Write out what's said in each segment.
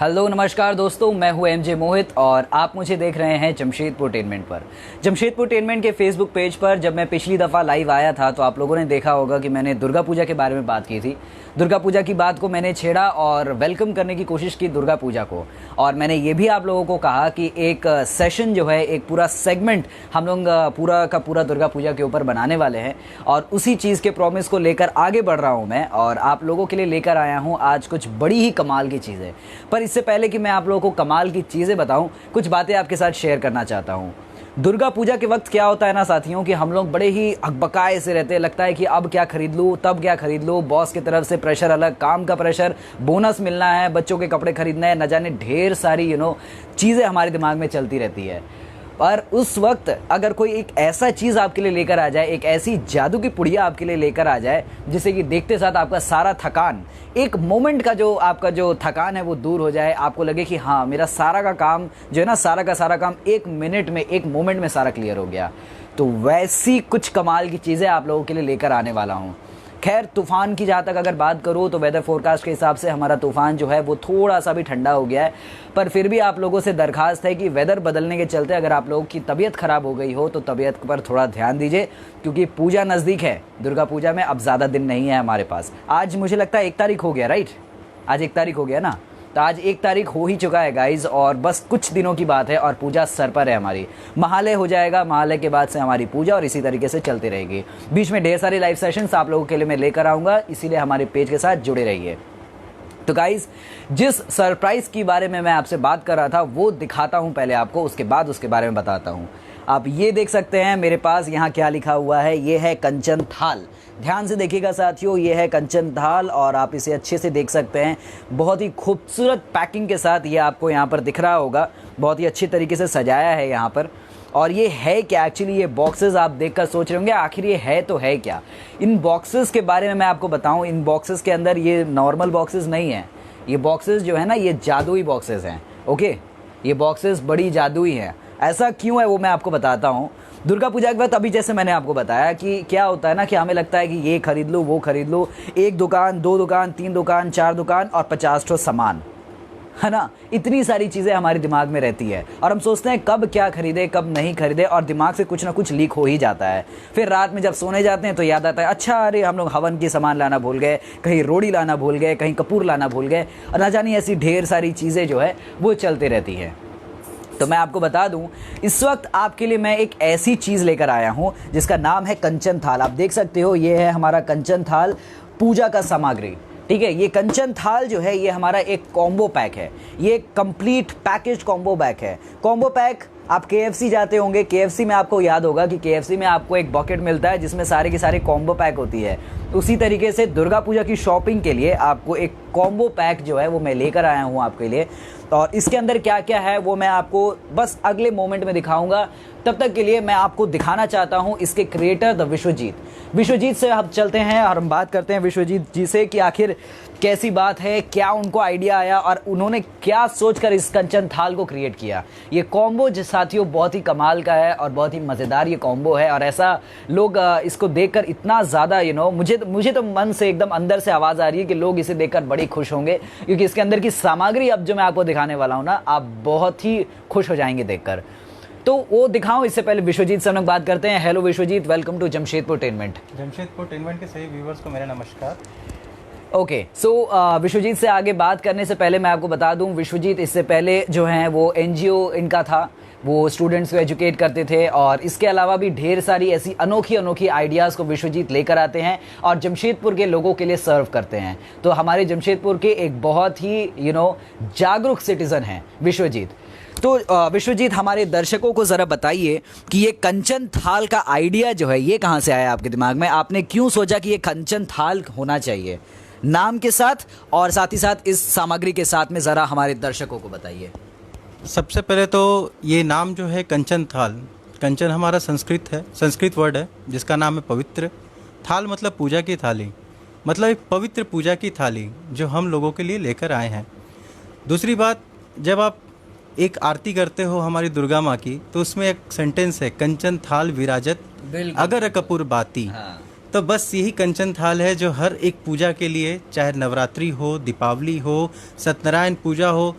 Hello नमस्कार दोस्तों, मैं हूं एमजे मोहित और आप मुझे देख रहे हैं जमशेदपुर टेनमेंट पर। जमशेदपुर टेनमेंट के फेसबुक पेज पर जब मैं पिछली दफ़ा लाइव आया था तो आप लोगों ने देखा होगा कि मैंने दुर्गा पूजा के बारे में बात की थी। दुर्गा पूजा की बात को मैंने छेड़ा और वेलकम करने की कोशिश की दुर्गा पूजा को। और मैंने ये भी आप लोगों को कहा कि एक सेशन जो है, एक पूरा सेगमेंट हम लोग पूरा का पूरा दुर्गा पूजा के ऊपर बनाने वाले हैं और उसी चीज़ के प्रॉमिस को लेकर आगे बढ़ रहा हूँ मैं और आप लोगों के लिए लेकर आया हूँ आज कुछ बड़ी ही कमाल की चीज़ें। पर इससे पहले कि मैं आप लोगों को कमाल की चीज़ें बताऊं, कुछ बातें आपके साथ शेयर करना चाहता हूं। दुर्गा पूजा के वक्त क्या होता है ना साथियों, कि हम लोग बड़े ही अकबकाए से रहते हैं। लगता है कि अब क्या खरीद लूँ, तब क्या खरीद लूँ, बॉस की तरफ से प्रेशर अलग, काम का प्रेशर, बोनस मिलना है, बच्चों के कपड़े खरीदना है, न जाने ढेर सारी चीज़ें हमारे दिमाग में चलती रहती है। और उस वक्त अगर कोई एक ऐसा चीज़ आपके लिए लेकर आ जाए, एक ऐसी जादू की पुड़िया आपके लिए लेकर आ जाए जिससे कि देखते साथ आपका सारा थकान, एक मोमेंट का जो आपका जो थकान है वो दूर हो जाए, आपको लगे कि हाँ मेरा सारा का काम जो है ना, सारा का सारा काम एक मिनट में, एक मोमेंट में सारा क्लियर हो गया। तो वैसी कुछ कमाल की चीज़ें आप लोगों के लिए लेकर आने वाला हूँ। खैर, तूफ़ान की जहाँ तक अगर बात करूँ तो वेदर फोरकास्ट के हिसाब से हमारा तूफ़ान जो है वो थोड़ा सा भी ठंडा हो गया है। पर फिर भी आप लोगों से दरखास्त है कि वेदर बदलने के चलते अगर आप लोगों की तबीयत ख़राब हो गई हो तो तबीयत पर थोड़ा ध्यान दीजिए, क्योंकि पूजा नज़दीक है। दुर्गा पूजा में अब ज़्यादा दिन नहीं है हमारे पास। आज मुझे लगता है 1 तारीख हो गया, राइट? आज 1 तारीख हो गया ना, तो आज 1 तारीख हो ही चुका है गाइज, और बस कुछ दिनों की बात है और पूजा सर पर है हमारी। महालय हो जाएगा, महालय के बाद से हमारी पूजा और इसी तरीके से चलती रहेगी। बीच में ढेर सारे लाइव सेशंस आप लोगों के लिए मैं लेकर आऊँगा, इसीलिए हमारे पेज के साथ जुड़े रहिए। तो गाइज, जिस सरप्राइज की बारे में मैं आपसे बात कर रहा था वो दिखाता हूँ पहले आपको, उसके बाद उसके बारे में बताता हूँ। आप ये देख सकते हैं मेरे पास यहाँ क्या लिखा हुआ है, ये है कंचन थाल। ध्यान से देखिएगा साथियों, ये है कंचन थाल और आप इसे अच्छे से देख सकते हैं। बहुत ही खूबसूरत पैकिंग के साथ ये आपको यहाँ पर दिख रहा होगा, बहुत ही अच्छी तरीके से सजाया है यहाँ पर। और ये है क्या एक्चुअली, ये बॉक्सेस आप देखकर सोच रहे होंगे आखिर ये है तो है क्या। इन बॉक्सेस के बारे में मैं आपको बताऊं, इन बॉक्सेस के अंदर ये नॉर्मल बॉक्सेस नहीं हैं। ये बॉक्सेस जो है ना, ये जादुई बॉक्सेस हैं। ओके, ये बॉक्सेस बड़ी जादुई हैं। ऐसा क्यों है वो मैं आपको बताता हूँ। दुर्गा पूजा के बाद अभी जैसे मैंने आपको बताया कि क्या होता है ना, कि हमें लगता है कि ये खरीद लो, वो खरीद लो, 1 दुकान, 2 दुकान, 3 दुकान, 4 दुकान और 50 ठो सामान, है ना। इतनी सारी चीज़ें हमारे दिमाग में रहती है और हम सोचते हैं कब क्या खरीदे, कब नहीं खरीदे, और दिमाग से कुछ ना कुछ लीक हो ही जाता है। फिर रात में जब सोने जाते हैं तो याद आता है, अच्छा अरे हम लोग हवन के सामान लाना भूल गए, कहीं रोड़ी लाना भूल गए, कहीं कपूर लाना भूल गए, और ना जानी ऐसी ढेर सारी चीज़ें जो है वो चलते रहती हैं। तो मैं आपको बता दूं, इस वक्त आपके लिए मैं एक ऐसी चीज़ लेकर आया हूं जिसका नाम है कंचन थाल। आप देख सकते हो, ये है हमारा कंचन थाल, पूजा का सामग्री। ठीक है, ये कंचन थाल जो है ये हमारा एक कॉम्बो पैक है, ये कंप्लीट पैकेज कॉम्बो पैक है। कॉम्बो पैक, आप KFC जाते होंगे, KFC में आपको याद होगा कि KFC में आपको एक बकेट मिलता है जिसमें सारे के सारे कॉम्बो पैक होती है। उसी तरीके से दुर्गा पूजा की शॉपिंग के लिए आपको एक कॉम्बो पैक जो है वो मैं लेकर आया हूँ आपके लिए। और इसके अंदर क्या क्या है वो मैं आपको बस अगले मोमेंट में दिखाऊंगा। तब तक के लिए मैं आपको दिखाना चाहता हूं इसके क्रिएटर द विश्वजीत से हम चलते हैं और हम बात करते हैं विश्वजीत जी से कि आखिर कैसी बात है, क्या उनको आइडिया आया और उन्होंने क्या सोचकर इस कंचन थाल को क्रिएट किया। ये कॉम्बो साथियों बहुत ही कमाल का है और बहुत ही मज़ेदार ये कॉम्बो है, और ऐसा लोग इसको देखकर इतना ज़्यादा मुझे तो मन से एकदम अंदर से आवाज़ आ रही है कि लोग इसे देखकर बड़ी खुश होंगे, क्योंकि इसके अंदर की सामग्री अब जो मैं आपको दिखाने वाला हूँ ना, आप बहुत ही खुश हो जाएंगे देखकर। तो वो दिखाऊं इससे पहले विश्वजीत से हम लोग बात करते हैं। Hello Vishwajeet, welcome to Jamshedpur टेनमेंट। जमशेदपुर टेनमेंट के सभी व्यूवर्स को मेरा नमस्कार। ओके, सो विश्वजीत से आगे बात करने से पहले मैं आपको बता दूं, विश्वजीत इससे पहले जो हैं वो NGO इनका था, वो स्टूडेंट्स को एजुकेट करते थे, और इसके अलावा भी ढेर सारी ऐसी अनोखी आइडियाज़ को विश्वजीत लेकर आते हैं और जमशेदपुर के लोगों के लिए सर्व करते हैं। तो हमारे जमशेदपुर के एक बहुत ही जागरूक सिटीज़न हैं विश्वजीत। तो विश्वजीत, हमारे दर्शकों को ज़रा बताइए कि ये कंचन थाल का आइडिया जो है ये कहाँ से आया आपके दिमाग में? आपने क्यों सोचा कि ये कंचन थाल होना चाहिए नाम के साथ, और साथ ही साथ इस सामग्री के साथ में ज़रा हमारे दर्शकों को बताइए। सबसे पहले तो ये नाम जो है कंचन थाल, कंचन हमारा संस्कृत वर्ड है जिसका नाम है पवित्र। थाल मतलब पूजा की थाली, मतलब एक पवित्र पूजा की थाली जो हम लोगों के लिए लेकर आए हैं। दूसरी बात, जब आप एक आरती करते हो हमारी दुर्गा माँ की, तो उसमें एक सेंटेंस है, कंचन थाल विराजत अगर कपूर बाती। हाँ। तो बस यही कंचन थाल है जो हर एक पूजा के लिए, चाहे नवरात्रि हो, दीपावली हो, सत्यनारायण पूजा हो,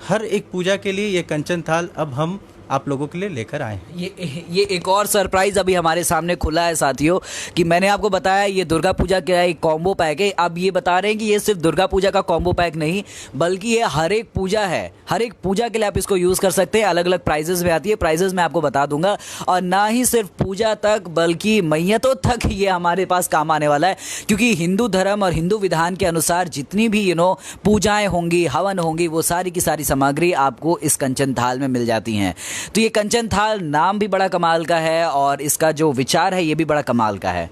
हर एक पूजा के लिए ये कंचन थाल अब हम आप लोगों के लिए लेकर आए हैं। ये एक और सरप्राइज अभी हमारे सामने खुला है साथियों, कि मैंने आपको बताया ये दुर्गा पूजा का एक कॉम्बो पैक है। अब ये बता रहे हैं कि ये सिर्फ दुर्गा पूजा का कॉम्बो पैक नहीं, बल्कि ये हर एक पूजा है, हर एक पूजा के लिए आप इसको यूज़ कर सकते हैं। अलग अलग प्राइजेस में आती है, प्राइजेस मैं आपको बता दूंगा। और ना ही सिर्फ पूजा तक बल्कि मैयतों तक ये हमारे पास काम आने वाला है, क्योंकि हिंदू धर्म और हिंदू विधान के अनुसार जितनी भी पूजाएं होंगी, हवन होंगी, वो सारी की सारी सामग्री आपको इस कंचन थाल में मिल जाती हैं। तो ये कंचन थाल नाम भी बड़ा कमाल का है और इसका जो विचार है ये भी बड़ा कमाल का है।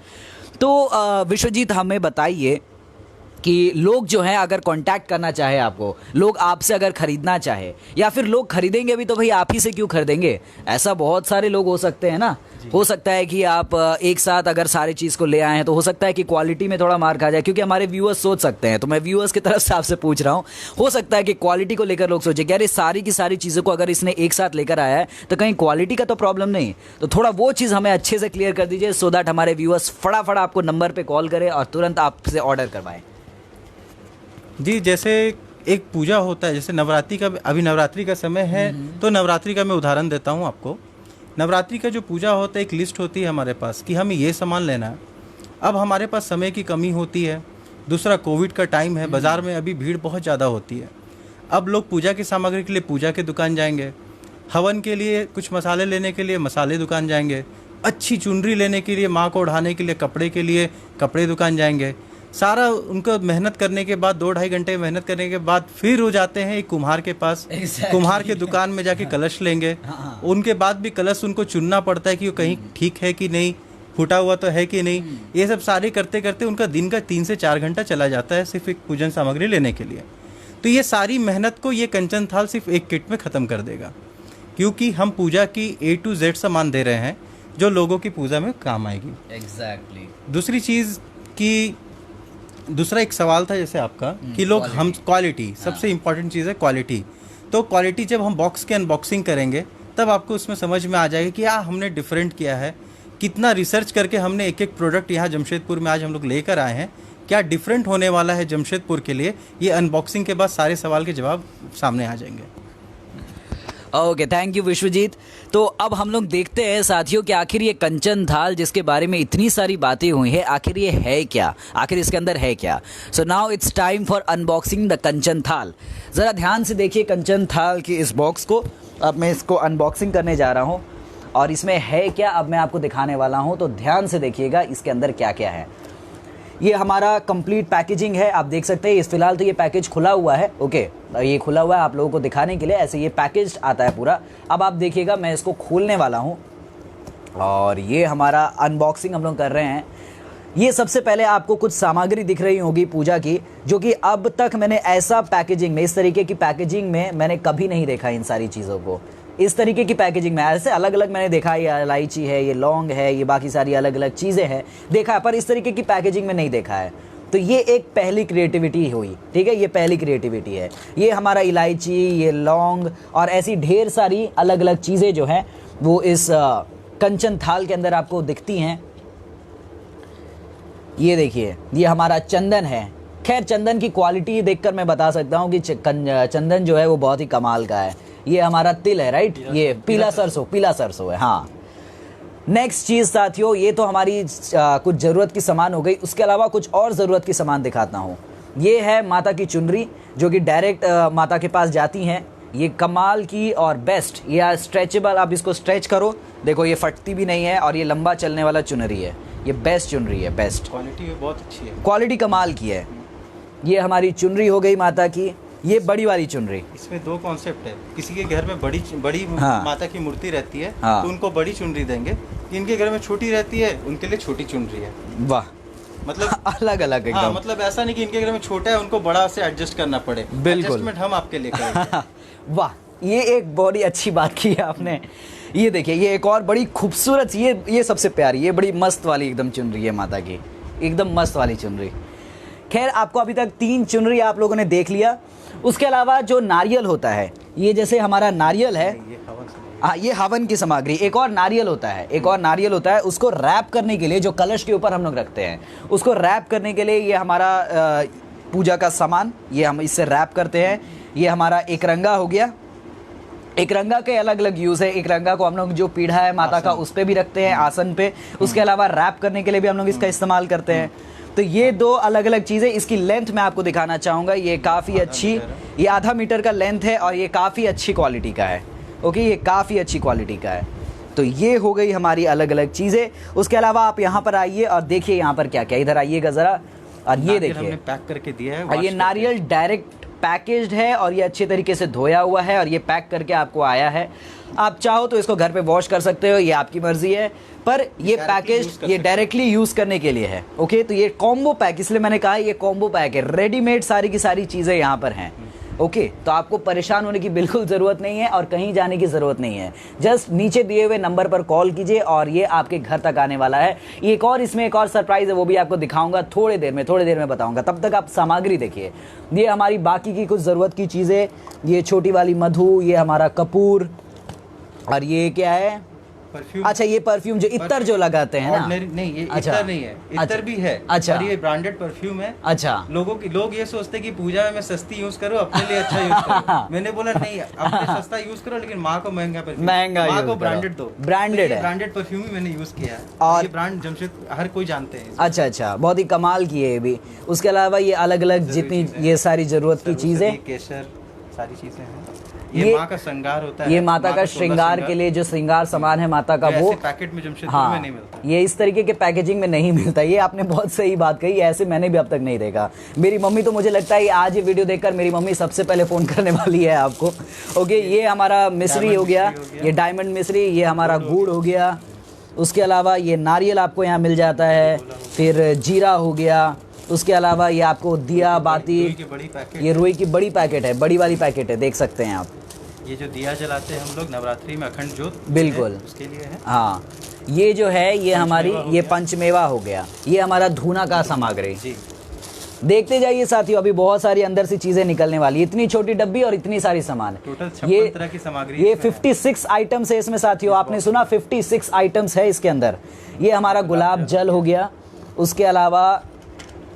तो विश्वजीत, हमें बताइए कि लोग जो हैं अगर कांटेक्ट करना चाहे आपको, लोग आपसे अगर ख़रीदना चाहे, या फिर लोग खरीदेंगे भी तो भाई आप ही से क्यों खरीदेंगे? ऐसा बहुत सारे लोग हो सकते हैं ना। हो सकता है कि आप एक साथ अगर सारी चीज़ को ले आए हैं तो हो सकता है कि क्वालिटी में थोड़ा मार खा जाए, क्योंकि हमारे व्यूअर्स सोच सकते हैं। तो मैं व्यूअर्स की तरफ से आपसे पूछ रहा हूँ, हो सकता है कि क्वालिटी को लेकर लोग सोचे कि अरे सारी की सारी चीज़ों को अगर इसने एक साथ लेकर आया है तो कहीं क्वालिटी का तो प्रॉब्लम नहीं। तो थोड़ा वो चीज़ हमें अच्छे से क्लियर कर दीजिए, सो दैट हमारे व्यूअर्स फटाफट आपको नंबर पर कॉल करें और तुरंत आपसे ऑर्डर करवाएं। जी, जैसे एक पूजा होता है, जैसे नवरात्रि का, अभी नवरात्रि का समय है तो नवरात्रि का मैं उदाहरण देता हूँ आपको। नवरात्रि का जो पूजा होता है, एक लिस्ट होती है हमारे पास कि हमें ये सामान लेना है। अब हमारे पास समय की कमी होती है, दूसरा कोविड का टाइम है, बाज़ार में अभी भीड़ बहुत ज़्यादा होती है। अब लोग पूजा की सामग्री के लिए पूजा की दुकान जाएंगे, हवन के लिए कुछ मसाले लेने के लिए मसाले दुकान जाएंगे, अच्छी चुनरी लेने के लिए, माँ को ओढ़ाने के लिए कपड़े के लिए कपड़े दुकान जाएंगे। सारा उनको मेहनत करने के बाद 2-2.5 घंटे मेहनत करने के बाद फिर हो जाते हैं एक कुम्हार के पास। कुम्हार के दुकान में जाके कलश लेंगे। उनके बाद भी कलश उनको चुनना पड़ता है कि वो कहीं ठीक है कि नहीं, फूटा हुआ तो है कि नहीं। ये सब सारे करते करते उनका दिन का 3 से 4 घंटा चला जाता है सिर्फ एक पूजन सामग्री लेने के लिए। तो ये सारी मेहनत को ये कंचन थाल सिर्फ एक किट में ख़त्म कर देगा, क्योंकि हम पूजा की A to Z सामान दे रहे हैं जो लोगों की पूजा में काम आएगी। एग्जैक्टली। दूसरी चीज़ की, दूसरा एक सवाल था जैसे आपका कि लोग हम क्वालिटी, सबसे इम्पॉर्टेंट चीज़ है क्वालिटी। तो क्वालिटी जब हम बॉक्स के अनबॉक्सिंग करेंगे तब आपको उसमें समझ में आ जाएगा कि हमने डिफरेंट किया है, कितना रिसर्च करके हमने एक एक प्रोडक्ट यहाँ जमशेदपुर में आज हम लोग लेकर आए हैं, क्या डिफरेंट होने वाला है जमशेदपुर के लिए। ये अनबॉक्सिंग के बाद सारे सवाल के जवाब सामने आ जाएंगे। Okay, thank you Vishwajeet. तो अब हम लोग देखते हैं साथियों कि आखिर ये कंचन थाल जिसके बारे में इतनी सारी बातें हुई हैं, आखिर ये है क्या, आखिर इसके अंदर है क्या। So now it's time for unboxing the Kanchan थाल। ज़रा ध्यान से देखिए कंचन थाल की इस बॉक्स को। अब मैं इसको अनबॉक्सिंग करने जा रहा हूँ और इसमें है क्या अब मैं आपको दिखाने वाला हूँ, तो ध्यान से देखिएगा इसके अंदर क्या क्या है। ये हमारा कंप्लीट पैकेजिंग है, आप देख सकते हैं। इस फिलहाल तो ये पैकेज खुला हुआ है, ओके, ये खुला हुआ है आप लोगों को दिखाने के लिए। ऐसे ये पैकेज आता है पूरा। अब आप देखिएगा मैं इसको खोलने वाला हूँ और ये हमारा अनबॉक्सिंग हम लोग कर रहे हैं। ये सबसे पहले आपको कुछ सामग्री दिख रही होगी पूजा की, जो कि अब तक मैंने ऐसा पैकेजिंग में, इस तरीके की पैकेजिंग में मैंने कभी नहीं देखा। इन सारी चीज़ों को इस तरीके की पैकेजिंग में ऐसे अलग अलग मैंने देखा, ये इलायची है, ये लौंग है, ये बाकी सारी अलग अलग चीज़ें हैं देखा है, पर इस तरीके की पैकेजिंग में नहीं देखा है। तो ये एक पहली क्रिएटिविटी हुई, ठीक है, ये पहली क्रिएटिविटी है। ये हमारा इलायची, ये लौंग और ऐसी ढेर सारी अलग अलग चीज़ें जो हैं वो इस कंचन थाल के अंदर आपको दिखती हैं। ये देखिए, ये हमारा चंदन है। खैर चंदन की क्वालिटी देखकर मैं बता सकता हूँ कि चंदन जो है वो बहुत ही कमाल का है। ये हमारा तिल है, राइट, ये पीला सरसों है, हाँ। नेक्स्ट चीज़ साथियों, ये तो हमारी कुछ ज़रूरत की सामान हो गई। उसके अलावा कुछ और ज़रूरत की सामान दिखाता हूँ। ये है माता की चुनरी, जो कि डायरेक्ट माता के पास जाती हैं। ये कमाल की और बेस्ट, ये स्ट्रेचेबल, आप इसको स्ट्रेच करो, देखो ये फटती भी नहीं है और ये लंबा चलने वाला चुनरी है। ये बेस्ट चुनरी है, बेस्ट क्वालिटी भी बहुत अच्छी है, क्वालिटी कमाल की है। ये हमारी चुनरी हो गई माता की। ये बड़ी वाली चुनरी, इसमें 2 कॉन्सेप्ट है। किसी के घर में बड़ी हाँ, माता की मूर्ति रहती है, हाँ, तो उनको बड़ी चुनरी देंगे। जिनके घर में छोटी रहती है उनके लिए छोटी चुनरी है। वाह, मतलब अलग अलग एकदम। हाँ, मतलब ऐसा नहीं कि इनके घर में छोटा है उनको बड़ा से एडजस्ट करना पड़े। बिल्कुल, एडजस्टमेंट हम आपके लिए करेंगे। वाह, ये एक बहुत ही अच्छी बात की है आपने। ये देखिए, ये एक और बड़ी खूबसूरत, ये सबसे प्यारी, ये बड़ी मस्त वाली एकदम चुनरी है माता की, एकदम मस्त वाली चुनरी। खैर आपको अभी तक 3 चुनरी आप लोगों ने देख लिया। उसके अलावा जो नारियल होता है, ये जैसे हमारा नारियल है, हाँ, ये हवन की सामग्री। एक और नारियल होता है, एक और नारियल होता है, उसको रैप करने के लिए, जो कलश के ऊपर हम लोग रखते हैं, उसको रैप करने के लिए ये हमारा पूजा का सामान, ये हम इससे रैप करते हैं। ये हमारा एक रंगा हो गया। एक रंगा के अलग अलग यूज़ है। एक रंगा को हम लोग जो पीढ़ा है माता का उस पे भी रखते हैं, आसन पे। उसके अलावा रैप करने के लिए भी हम लोग इसका इस्तेमाल करते हैं। तो ये दो अलग अलग चीज़ें। इसकी लेंथ मैं आपको दिखाना चाहूँगा। ये काफ़ी अच्छी, ये आधा मीटर का लेंथ है और ये काफ़ी अच्छी क्वालिटी का है। ओके, ये काफ़ी अच्छी क्वालिटी का है। तो ये हो गई हमारी अलग अलग चीज़ें। उसके अलावा आप यहाँ पर आइए और देखिए यहाँ पर क्या क्या। इधर आइएगा ज़रा और ये देखिए, पैक करके दिया है। और ये नारियल डायरेक्ट पैकेज्ड है और ये अच्छे तरीके से धोया हुआ है और ये पैक करके आपको आया है। आप चाहो तो इसको घर पे वॉश कर सकते हो, ये आपकी मर्जी है, पर ये पैकेज ये डायरेक्टली यूज़ करने के लिए है। ओके, तो ये कॉम्बो पैक, इसलिए मैंने कहा ये कॉम्बो पैक है। रेडीमेड सारी की सारी चीज़ें यहाँ पर हैं। ओके, तो आपको परेशान होने की बिल्कुल ज़रूरत नहीं है और कहीं जाने की ज़रूरत नहीं है। जस्ट नीचे दिए हुए नंबर पर कॉल कीजिए और ये आपके घर तक आने वाला है। एक और इसमें एक और सरप्राइज़ है, वो भी आपको दिखाऊंगा थोड़ी देर में बताऊंगा। तब तक आप सामग्री देखिए। ये हमारी बाकी की कुछ ज़रूरत की चीज़ें, ये छोटी वाली मधु, ये हमारा कपूर, और ये क्या है, परफ्यूम। अच्छा, ये परफ्यूम जो इत्र जो लगाते हैं ना। नहीं, ये अच्छा, इत्र नहीं है, इत्र भी है। अच्छा, और ये ब्रांडेड परफ्यूम है। अच्छा, लोग ये सोचते हैं कि पूजा में मैं सस्ती यूज करूं, अपने लिए अच्छा यूज करूं। मैंने बोला नहीं, अपने सस्ता यूज करो लेकिन माँ को महंगा परफ्यूम, माँ को ब्रांडेड दो। ब्रांडेड है, ब्रांडेड परफ्यूम ही मैंने यूज किया है और ये ब्रांड जमशेद हर कोई जानते हैं। अच्छा अच्छा, बहुत ही कमाल की है ये भी। उसके अलावा ये अलग अलग जितनी ये सारी जरूरत की चीजें, केसर, सारी चीजें हैं। ये माँ का श्रृंगार होता है, ये माता का श्रृंगार के लिए जो श्रृंगार सामान है माता का, वो पैकेट में जमशेदपुर हाँ, में नहीं मिलता। ये इस तरीके के पैकेजिंग में नहीं मिलता। ये आपने बहुत सही बात कही, ऐसे मैंने भी अब तक नहीं देखा। मेरी मम्मी तो, मुझे लगता है आज ये वीडियो देखकर मेरी मम्मी सबसे पहले फ़ोन करने वाली है आपको। ओके, ये हमारा मिश्री हो गया, ये डायमंड मिश्री, ये हमारा गुड़ हो गया। उसके अलावा ये नारियल आपको यहाँ मिल जाता है, फिर जीरा हो गया। उसके अलावा ये आपको दिया बाती, ये रुई की बड़ी पैकेट है, बड़ी वाली पैकेट है, देख सकते हैं आप। ये जो दिया जलाते हैं हम लोग नवरात्रि में, अखंड ज्योत, बिल्कुल उसके लिए है। हाँ, ये जो है ये हमारी, ये पंचमेवा हो गया, ये हमारा धूना का सामग्री। देखते जाइए साथियों, अभी बहुत सारी अंदर से चीजें निकलने वाली। इतनी छोटी डब्बी और इतनी सारी सामान, टोटल 56 तरह की सामग्री। ये 56 आइटम्स है इसमें साथियों, आपने सुना, 56 आइटम्स है इसके अंदर। ये हमारा गुलाब जल हो गया। उसके अलावा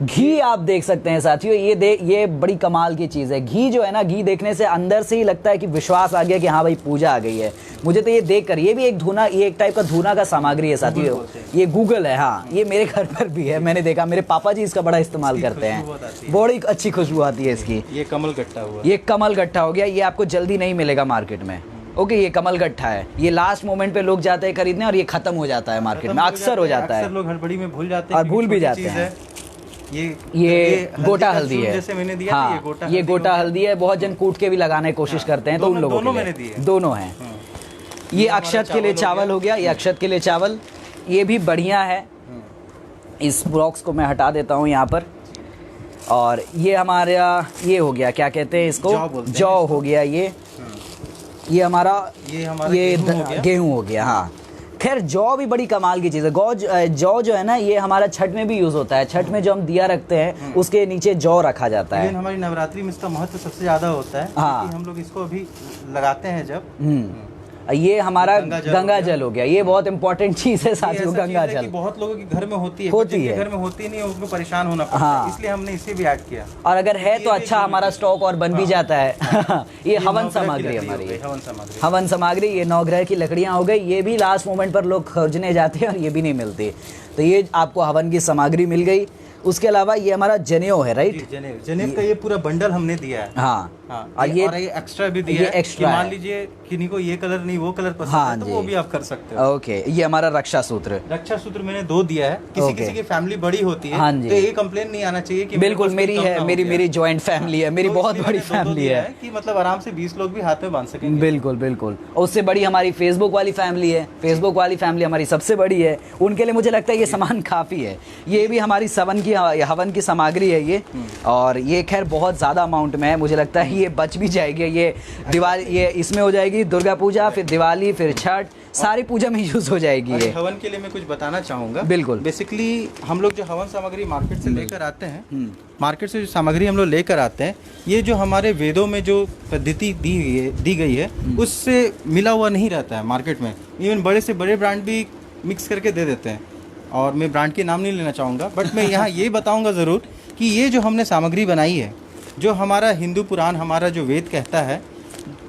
घी आप देख सकते हैं साथियों, ये बड़ी कमाल की चीज़ है। घी जो है ना, घी देखने से अंदर से ही लगता है कि विश्वास आ गया कि हाँ भाई पूजा आ गई है। मुझे तो ये देखकर, ये भी एक धूना, ये एक टाइप का धूना का सामग्री है साथियों। ये गूगल है, हाँ, ये मेरे घर पर भी है, मैंने देखा, मेरे पापा जी इसका बड़ा इस्तेमाल करते हैं, बड़ी अच्छी खुशबू आती है इसकी। ये कमल गट्टा हुआ, ये कमल गट्टा हो गया, ये आपको जल्दी नहीं मिलेगा मार्केट में। ओके, ये कमल गट्ठा है, ये लास्ट मोमेंट पे लोग जाते हैं खरीदने और ये खत्म हो जाता है मार्केट में, अक्सर हो जाता है। लोग हड़बड़ी में भूल जाते हैं और भूल भी जाते हैं। ये गोटा हल्दी है, जैसे मैंने दिया, हाँ, ये गोटा हल्दी है। बहुत जन कूट के भी लगाने की कोशिश करते हैं, तो उन लोगों के लिए दोनों हैं। ये अक्षत के लिए चावल हो गया, ये अक्षत के लिए चावल, ये भी बढ़िया है। इस बॉक्स को मैं हटा देता हूँ यहाँ पर। और ये हमारा ये हो गया, क्या कहते हैं इसको, जौ हो गया। ये हमारा ये गेहूँ हो गया। हाँ, खैर जौ भी बड़ी कमाल की चीज़ है। जौ जो है ना, ये हमारा छठ में भी यूज़ होता है। छठ में जो हम दिया रखते हैं उसके नीचे जौ रखा जाता है। हमारी नवरात्रि में इसका महत्व सबसे ज़्यादा होता है। हाँ, हम लोग इसको अभी लगाते हैं जब। ये हमारा गंगा जल हो गया, ये बहुत इंपॉर्टेंट चीज़ है साथियों, गंगा जल। बहुत लोगों के घर में होती है, घर में होती नहीं है, उनको परेशान होना पड़ता है, इसलिए हमने इसे भी ऐड किया। और अगर है तो अच्छा, हमारा स्टॉक और बन भी जाता है। ये हवन सामग्री हमारी, हवन सामग्री, ये 9 ग्रह की लकड़ियाँ हो गई। ये भी लास्ट मोमेंट पर लोग खोजने जाते हैं और ये भी नहीं मिलती, तो ये आपको हवन की सामग्री मिल गई। उसके अलावा ये हमारा जनेऊ है, राइट? जनेऊ का ये पूरा बंडल हमने दिया है। हाँ, और ये एक्स्ट्रा भी दिया है। एक्स्ट्रा मान लीजिए किन्हीं को ये कलर नहीं, वो कलर पसंद है, तो वो भी आप कर सकते हो। ओके, ये हमारा रक्षा सूत्र मैंने 2 दिया है। किसी की फैमिली बड़ी होती है, तो ये कंप्लेन नहीं आना चाहिए कि बिल्कुल मेरी है, मेरी जॉइंट फैमिली है, मेरी बहुत बड़ी फैमिली है कि मतलब आराम से 20 लोग भी हाथ में बांध सकेंगे। बिल्कुल बिल्कुल। उससे बड़ी हमारी फेसबुक वाली फैमिली है, फेसबुक वाली फैमिली हमारी सबसे बड़ी है। उनके लिए मुझे लगता है ये सामान काफ़ी है। ये भी हमारी हवन की सामग्री है ये, और ये खैर बहुत ज़्यादा अमाउंट में है, मुझे लगता है ये बच भी जाएगी। ये दिवाली, ये इसमें हो जाएगी दुर्गा पूजा, फिर दिवाली, फिर छठ, सारी पूजा में यूज हो जाएगी और ये। हवन के लिए मैं कुछ बताना चाहूँगा। बिल्कुल। बेसिकली हम लोग जो हवन सामग्री मार्केट से लेकर आते हैं, मार्केट से जो सामग्री हम लोग लेकर आते हैं, ये जो हमारे वेदों में जो पद्धति दी गई है उससे मिला हुआ नहीं रहता है मार्केट में। इवन बड़े से बड़े ब्रांड भी मिक्स करके दे देते हैं, और मैं ब्रांड के नाम नहीं लेना चाहूँगा, बट मैं यहाँ ये बताऊँगा ज़रूर कि ये जो हमने सामग्री बनाई है, जो हमारा हिंदू पुराण, हमारा जो वेद कहता है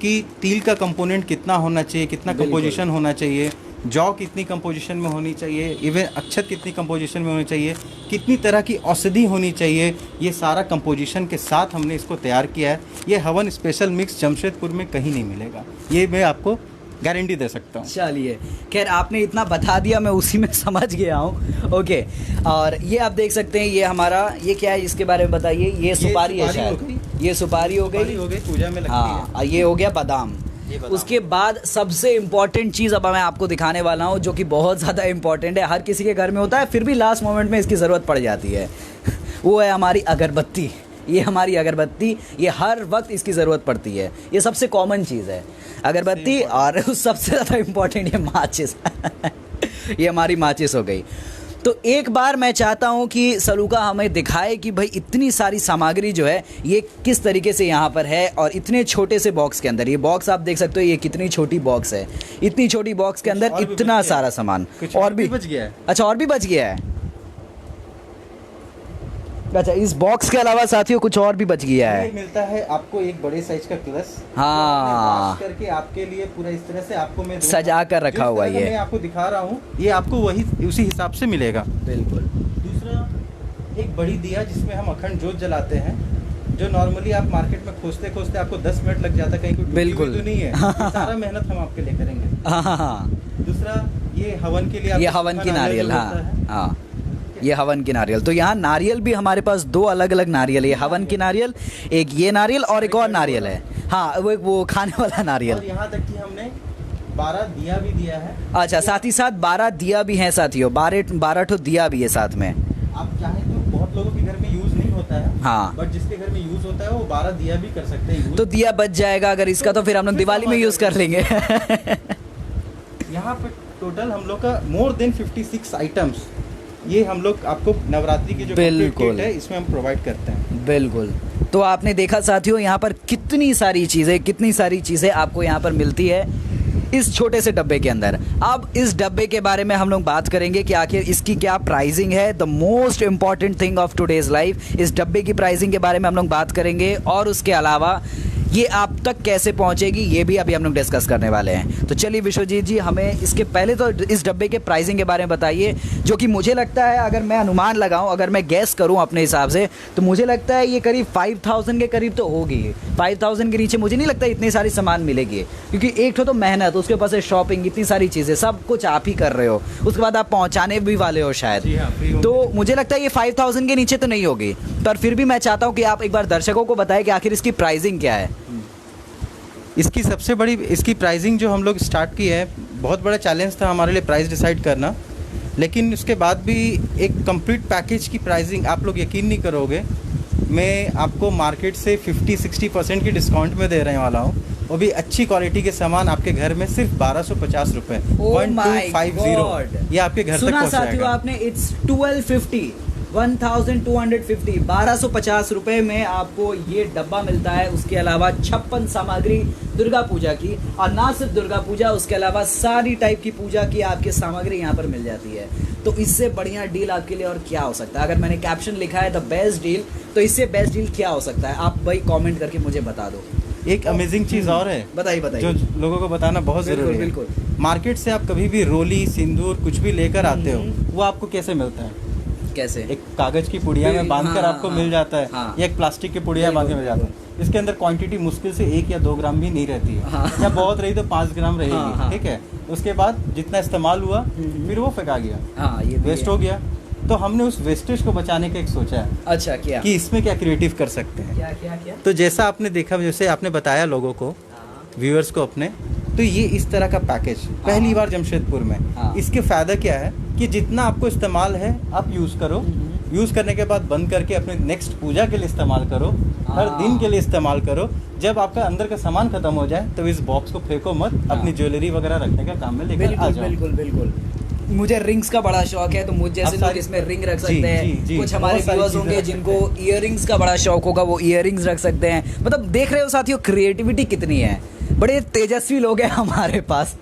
कि तिल का कंपोनेंट कितना होना चाहिए, कितना कंपोजिशन होना चाहिए, जौ कितनी कंपोजिशन में होनी चाहिए, इवन अक्षत कितनी कंपोजिशन में होनी चाहिए, कितनी तरह की औषधि होनी चाहिए, ये सारा कंपोजिशन के साथ हमने इसको तैयार किया है। ये हवन स्पेशल मिक्स जमशेदपुर में कहीं नहीं मिलेगा, ये मैं आपको गारंटी दे सकता हूँ। चलिए, खैर आपने इतना बता दिया, मैं उसी में समझ गया हूँ। ओके, और ये आप देख सकते हैं, ये हमारा, ये क्या है इसके बारे में बताइए। ये सुपारी है शायद, ये सुपारी हो गई पूजा में लगती हाँ, और ये हो गया बादाम। उसके बाद सबसे इम्पोर्टेंट चीज़ अब मैं आपको दिखाने वाला हूँ, जो कि बहुत ज़्यादा इम्पोर्टेंट है, हर किसी के घर में होता है, फिर भी लास्ट मोमेंट में इसकी ज़रूरत पड़ जाती है। वो है हमारी अगरबत्ती। ये हमारी अगरबत्ती, ये हर वक्त इसकी ज़रूरत पड़ती है, ये सबसे कॉमन चीज़ है अगरबत्ती। और सबसे ज़्यादा इम्पोर्टेंट ये माचिस ये हमारी माचिस हो गई। तो एक बार मैं चाहता हूँ कि सलूका हमें दिखाए कि भाई इतनी सारी सामग्री जो है ये किस तरीके से यहाँ पर है, और इतने छोटे से बॉक्स के अंदर, ये बॉक्स आप देख सकते हो, ये कितनी छोटी बॉक्स है, इतनी छोटी बॉक्स के अंदर इतना सारा सामान। और भी बच गया है। अच्छा, और भी बच गया है। अच्छा, इस बॉक्स के अलावा साथियों कुछ और भी बच गया है। ये मिलता है आपको एक बड़े साइज का कलश, हाँ, करके आपके लिए पूरा इस तरह से आपको मैं सजा कर रखा हुआ है। मैं आपको दिखा रहा हूँ, ये आपको वही उसी हिसाब से मिलेगा। बिल्कुल। दूसरा, एक बड़ी दिया जिसमें हम अखंड जोत जलाते हैं, जो नॉर्मली आप मार्केट में खोजते खोजते आपको 10 मिनट लग जाता है, कहीं कोई बिल्कुल तो नहीं है। ये सारा मेहनत हम आपके लिए करेंगे। हाँ, दूसरा, ये हवन के लिए, ये हवन की नारियल। हाँ, ये हवन की नारियल। तो यहाँ नारियल भी हमारे पास दो अलग अलग नारियल है, ये हवन की नारियल, एक ये नारियल और एक और नारियल है। हाँ, वो खाने वाला नारियल। और यहाँ तक कि हमने 12 दिया भी दिया है। अच्छा, साथ ही साथ 12 दिया भी हैं साथियों, 12 ठो दिया भी है साथ में। आप चाहें तो, बहुत लोगों के घर में यूज नहीं होता है, हाँ, बट जिसके घर में यूज होता है वो 12 दिया भी कर सकते हैं। तो दिया बच जाएगा अगर इसका, तो फिर हम लोग दिवाली में यूज कर लेंगे। यहाँ पे टोटल हम लोग का मोर देन 56 आइटम्स, ये हम लोग आपको नवरात्रि की जो किट है इसमें हम प्रोवाइड करते हैं। बिल्कुल। तो आपने देखा साथियों, यहाँ पर कितनी सारी चीज़ें आपको यहाँ पर मिलती है इस छोटे से डब्बे के अंदर। अब इस डब्बे के बारे में हम लोग बात करेंगे कि आखिर इसकी क्या प्राइसिंग है। The most important thing of today's life, इस डब्बे की प्राइसिंग के बारे में हम लोग बात करेंगे, और उसके अलावा ये आप तक कैसे पहुंचेगी ये भी अभी हम लोग डिस्कस करने वाले हैं। तो चलिए विश्वजीत जी, हमें इसके पहले तो इस डब्बे के प्राइसिंग के बारे में बताइए, जो कि मुझे लगता है, अगर मैं अनुमान लगाऊं, अगर मैं गैस करूं अपने हिसाब से, तो मुझे लगता है ये करीब 5000 के करीब तो होगी। 5000 के नीचे मुझे नहीं लगता इतनी सारी सामान मिलेगी, क्योंकि एक तो मेहनत, उसके ऊपर से शॉपिंग, इतनी सारी चीज़ें, सब कुछ आप ही कर रहे हो, उसके बाद आप पहुँचाने भी वाले हो शायद। तो मुझे लगता है ये 5000 के नीचे तो नहीं होगी, पर फिर भी मैं चाहता हूँ कि आप एक बार दर्शकों को बताएं कि आखिर इसकी प्राइसिंग क्या है। इसकी सबसे बड़ी, इसकी प्राइसिंग जो हम लोग स्टार्ट की है, बहुत बड़ा चैलेंज था हमारे लिए प्राइस डिसाइड करना, लेकिन उसके बाद भी एक कंप्लीट पैकेज की प्राइसिंग, आप लोग यकीन नहीं करोगे, मैं आपको मार्केट से 50-60% की डिस्काउंट में दे रहे वाला हूँ, वो भी अच्छी क्वालिटी के सामान आपके घर में सिर्फ 1250 रुपये, 1250, ये आपके घर तक पहुँच जाएगा। आपने, इट्स 1250, 1250 रुपये में आपको ये डब्बा मिलता है। उसके अलावा 56 सामग्री दुर्गा पूजा की, और ना सिर्फ दुर्गा पूजा, उसके अलावा सारी टाइप की पूजा की आपकी सामग्री यहाँ पर मिल जाती है। तो इससे बढ़िया डील आपके लिए और क्या हो सकता है? अगर मैंने कैप्शन लिखा है द बेस्ट डील, तो इससे बेस्ट डील क्या हो सकता है? आप भाई कमेंट करके मुझे बता दो। एक अमेजिंग चीज़ और है, बताइए, जो लोगों को बताना बहुत ज़रूरी है। बिल्कुल। मार्केट से आप कभी भी रोली, सिंदूर कुछ भी लेकर आते हो, वो आपको कैसे मिलता है? कैसे? एक कागज की पुड़िया में बांधकर आपको मिल जाता है, या एक प्लास्टिक की पुड़िया बांध के मिल जाता है। इसके अंदर क्वांटिटी मुश्किल से 1 या 2 ग्राम भी नहीं रहती है, या बहुत रही तो 5 ग्राम रहेगी, ठीक है। उसके बाद जितना इस्तेमाल हुआ फिर वो फेंका गया, ये वेस्ट हो गया। तो हमने उस वेस्टेज को बचाने का एक सोचा है। अच्छा, क्या कि इसमें क्या क्रिएटिव कर सकते हैं। क्या? तो जैसा आपने देखा, जैसे आपने बताया लोगों को, व्यूअर्स को अपने, तो ये इस तरह का पैकेज पहली बार जमशेदपुर में। इसके फ़ायदा क्या है कि जितना आपको इस्तेमाल है आप यूज़ करो, यूज़ करने के बाद बंद करके अपने नेक्स्ट पूजा के लिए इस्तेमाल करो, हर दिन के लिए इस्तेमाल करो। जब आपका अंदर का सामान खत्म हो जाए तो इस बॉक्स को फेंको मत, अपनी ज्वेलरी वगैरह रखने का काम में लेकर आ जाओ। बिल्कुल बिल्कुल। मुझे रिंग्स का बड़ा शौक है, तो मुझ जैसे लोग इसमें रिंग रख सकते हैं। कुछ हमारे व्यूअर्स होंगे जिनको इयररिंग्स का बड़ा शौक होगा, वो इयररिंग्स रख सकते हैं। मतलब देख रहे हो साथियों, क्रिएटिविटी कितनी है, बड़े तेजस्वी लोग हैं हमारे पास,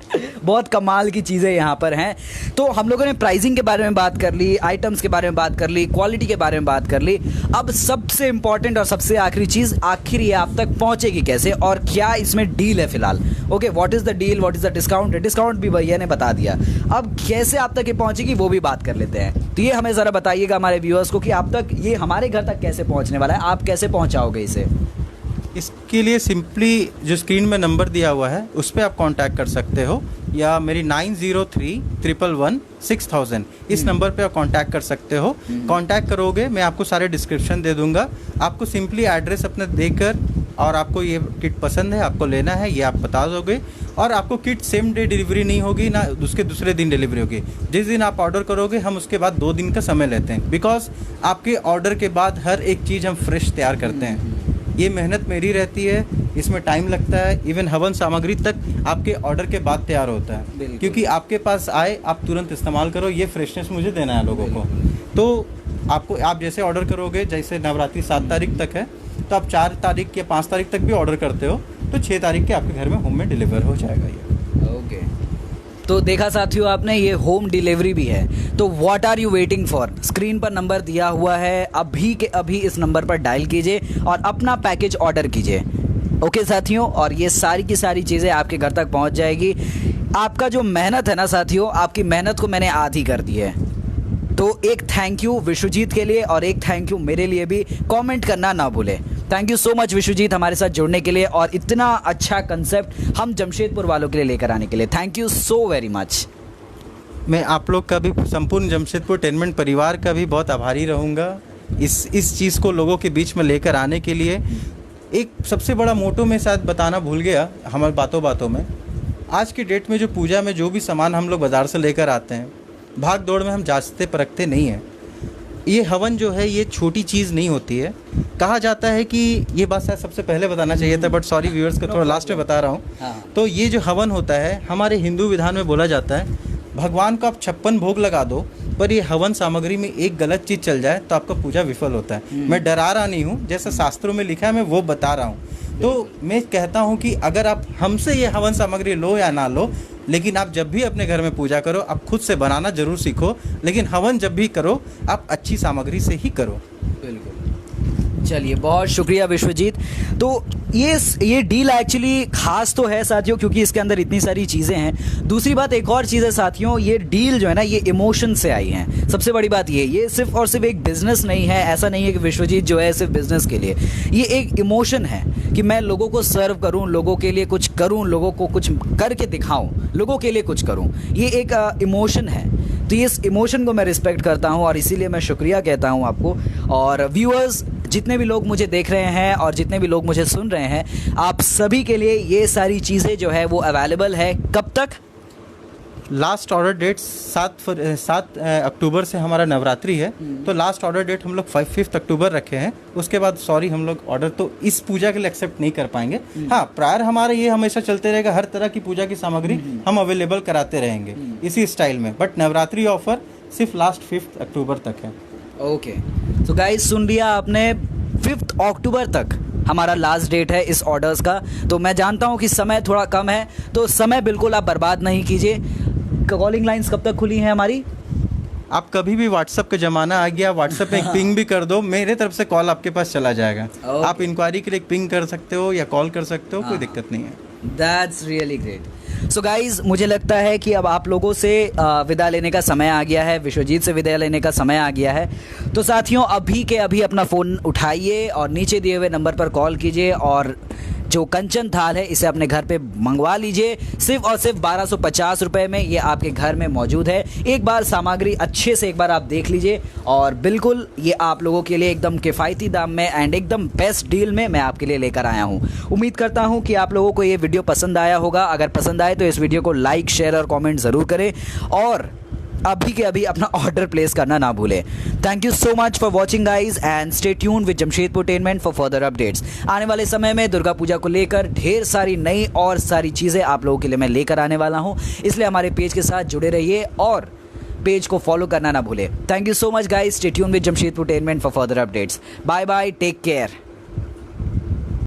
बहुत कमाल की चीज़ें यहाँ पर हैं। तो हम लोगों ने प्राइसिंग के बारे में बात कर ली, आइटम्स के बारे में बात कर ली, क्वालिटी के बारे में बात कर ली। अब सबसे इम्पॉर्टेंट और सबसे आखिरी चीज़, आखिर ये आप तक पहुँचेगी कैसे और क्या इसमें डील है फिलहाल। Okay, what is the deal, what is the discount. Discount भी भैया ने बता दिया, अब कैसे आप तक ये पहुँचेगी वो भी बात कर लेते हैं। तो ये हमें ज़रा बताइएगा हमारे व्यूअर्स को कि आप तक ये हमारे घर तक कैसे पहुँचने वाला है, आप कैसे पहुँचाओगे इसे। इसके लिए सिंपली जो स्क्रीन में नंबर दिया हुआ है उस पर आप कांटेक्ट कर सकते हो, या मेरी 9031116000 इस नंबर पे आप कांटेक्ट कर सकते हो। कांटेक्ट करोगे, मैं आपको सारे डिस्क्रिप्शन दे दूंगा। आपको सिंपली एड्रेस अपना देकर, और आपको ये किट पसंद है, आपको लेना है, ये आप बता दोगे। और आपको किट सेम डे डिलीवरी नहीं होगी, ना उसके दूसरे दिन डिलीवरी होगी। जिस दिन आप ऑर्डर करोगे हम उसके बाद 2 दिन का समय लेते हैं, बिकॉज आपके ऑर्डर के बाद हर एक चीज़ हम फ्रेश तैयार करते हैं। ये मेहनत मेरी रहती है, इसमें टाइम लगता है। इवन हवन सामग्री तक आपके ऑर्डर के बाद तैयार होता है, क्योंकि आपके पास आए, आप तुरंत इस्तेमाल करो, ये फ्रेशनेस मुझे देना है लोगों को। तो आपको, आप जैसे ऑर्डर करोगे, जैसे नवरात्रि 7 तारीख तक है, तो आप 4 तारीख या 5 तारीख तक भी ऑर्डर करते हो तो 6 तारीख के आपके घर में होम में डिलीवर हो जाएगा ये। ओके, तो देखा साथियों आपने, ये होम डिलीवरी भी है। तो what are you waiting for, screen पर नंबर दिया हुआ है, अभी के अभी इस नंबर पर डायल कीजिए और अपना पैकेज ऑर्डर कीजिए। ओके साथियों, और ये सारी की सारी चीज़ें आपके घर तक पहुंच जाएगी। आपका जो मेहनत है ना साथियों, आपकी मेहनत को मैंने आधी कर दी है। तो एक थैंक यू विश्वजीत के लिए और एक थैंक यू मेरे लिए भी, कमेंट करना ना भूलें। Thank you so much Vishwajeet हमारे साथ जुड़ने के लिए और इतना अच्छा कंसेप्ट हम जमशेदपुर वालों के लिए लेकर आने के लिए। Thank you so very much. मैं आप लोग का भी, संपूर्ण जमशेदपुर टेनमेंट परिवार का भी बहुत आभारी रहूँगा इस चीज़ को लोगों के बीच में लेकर आने के लिए। एक सबसे बड़ा मोटो मैं शायद बताना भूल गया हमारे बातों में, आज की डेट में जो पूजा में जो भी सामान हम लोग बाज़ार से लेकर आते हैं, भाग दौड़ में हम जांचते परखते नहीं हैं। ये हवन जो है ये छोटी चीज़ नहीं होती है। कहा जाता है कि, ये बात शायद सबसे पहले बताना चाहिए था, बट सॉरी व्यूअर्स को थोड़ा लास्ट में बता रहा हूँ। तो ये जो हवन होता है, हमारे हिंदू विधान में बोला जाता है, भगवान को आप 56 भोग लगा दो, पर ये हवन सामग्री में एक गलत चीज़ चल जाए तो आपका पूजा विफल होता है। मैं डरा रहा नहीं हूँ, जैसा शास्त्रों में लिखा है मैं वो बता रहा हूँ। तो मैं कहता हूँ कि अगर आप हमसे ये हवन सामग्री लो या ना लो, लेकिन आप जब भी अपने घर में पूजा करो, आप खुद से बनाना जरूर सीखो, लेकिन हवन जब भी करो आप अच्छी सामग्री से ही करो। बिल्कुल। चलिए, बहुत शुक्रिया विश्वजीत। तो ये डील एक्चुअली खास तो है साथियों, क्योंकि इसके अंदर इतनी सारी चीज़ें हैं। दूसरी बात एक और चीज़ है साथियों, ये डील जो है ना, ये इमोशन से आई है। सबसे बड़ी बात ये सिर्फ और सिर्फ एक बिजनेस नहीं है। ऐसा नहीं है कि विश्वजीत जो है सिर्फ बिजनेस के लिए, ये एक इमोशन है कि मैं लोगों को सर्व करूं, लोगों के लिए कुछ करूं, लोगों को कुछ करके दिखाऊं, लोगों के लिए कुछ करूं। ये एक इमोशन है। तो इस इमोशन को मैं रिस्पेक्ट करता हूं और इसीलिए मैं शुक्रिया कहता हूं आपको। और व्यूअर्स, जितने भी लोग मुझे देख रहे हैं और जितने भी लोग मुझे सुन रहे हैं, आप सभी के लिए ये सारी चीज़ें जो है वो अवेलेबल है। कब तक? लास्ट ऑर्डर डेट 7 अक्टूबर से हमारा नवरात्रि है, तो लास्ट ऑर्डर डेट हम लोग 5 अक्टूबर रखे हैं। उसके बाद सॉरी हम लोग ऑर्डर तो इस पूजा के लिए एक्सेप्ट नहीं कर पाएंगे। हाँ, प्रायर हमारा ये हमेशा चलते रहेगा, हर तरह की पूजा की सामग्री हम अवेलेबल कराते रहेंगे इसी स्टाइल में, बट नवरात्रि ऑफर सिर्फ लास्ट 5 अक्टूबर तक है। ओके, तो गाइस सुन लिया आपने, 5 अक्टूबर तक हमारा लास्ट डेट है इस ऑर्डर्स का। तो मैं जानता हूँ कि समय थोड़ा कम है, तो समय बिल्कुल आप बर्बाद नहीं कीजिए। कॉलिंग लाइंस कब तक खुली हैं हमारी? आप कभी भी व्हाट्सएप का ज़माना आ गया, व्हाट्सएप पे एक पिंग भी कर दो, मेरे तरफ से कॉल आपके पास चला जाएगा। आप इंक्वायरी के लिए एक पिंग कर सकते हो या कॉल कर सकते हो, कोई दिक्कत नहीं है। That's really great. So guys, मुझे लगता है कि अब आप लोगों से विदा लेने का समय आ गया है, विश्वजीत से विदा लेने का समय आ गया है। तो साथियों, अभी के अभी अपना फ़ोन उठाइए और नीचे दिए हुए नंबर पर कॉल कीजिए और जो कंचन थाल है इसे अपने घर पे मंगवा लीजिए। सिर्फ और सिर्फ 1250 रुपये में ये आपके घर में मौजूद है। एक बार सामग्री अच्छे से एक बार आप देख लीजिए और बिल्कुल ये आप लोगों के लिए एकदम किफ़ायती दाम में एंड एकदम बेस्ट डील में मैं आपके लिए लेकर आया हूँ। उम्मीद करता हूँ कि आप लोगों को ये वीडियो पसंद आया होगा। अगर पसंद आए तो इस वीडियो को लाइक, शेयर और कॉमेंट ज़रूर करें और अभी के अभी अपना ऑर्डर प्लेस करना ना भूलें। Thank you so much for watching guys and stay tune with जमशेदपुरटेनमेंट फॉर फर्दर अपडेट्स। आने वाले समय में दुर्गा पूजा को लेकर ढेर सारी नई और सारी चीज़ें आप लोगों के लिए मैं लेकर आने वाला हूँ, इसलिए हमारे पेज के साथ जुड़े रहिए और पेज को फॉलो करना ना भूलें। Thank you so much guys, stay tune with जमशेदपुरटेनमेंट for further updates. Bye bye, take care.